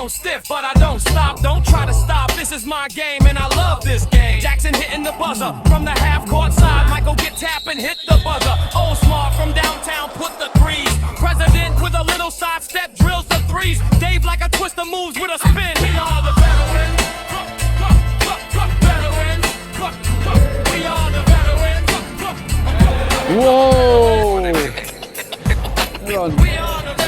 grown stiff, but I don't stop. Don't try to stop, this is my game and I love this game. Jackson hitting the buzzer from the half-court side. Michael get tap and hit the buzzer. Old Smart from downtown put the threes. President with a little sidestep drills the threes. Dave like a twister moves with a spin. We are the veterans. We are the veterans. Whoa! Hold on. We are the veterans.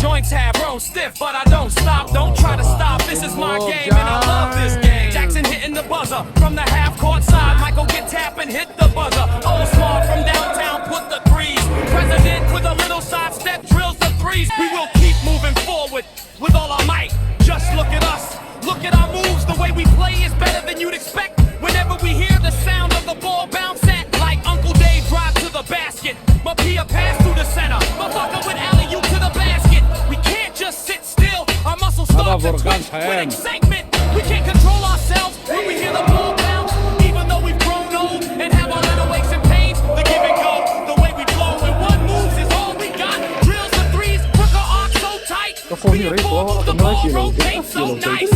Joints have grown stiff, but I don't stop. Don't try to stop. This is my game, and I love this game. Jackson hitting the buzzer from the half-court side. Michael get tap and hit the buzzer. Old Smart from downtown put the threes. President with a little sidestep drills the threes. We will keep moving forward with all our might. Just look at us. Look at our moves. The way we play is better than you'd expect. Whenever we hear the sound of the ball bounce at, like Uncle Dave drive to the basket. Mapia pass through the center. Motherfucker with alley-oop to the basket. We can't just sit still. Our muscles start to twitch with excitement. We can't control ourselves when we hear the ball bounce. Even though we've grown old and have our little aches and pains, the give and go, the way we flow, when one moves is all we got. Drills the threes, hook our arc so tight. Being pulled, the ball rotates so nice.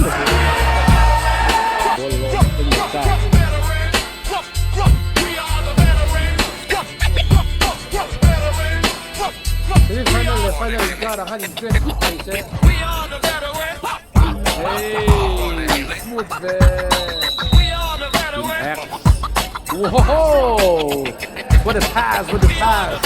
Le falla il gara hal intent paise. Hey, smooth there. Whoa! What a pass! What a pass!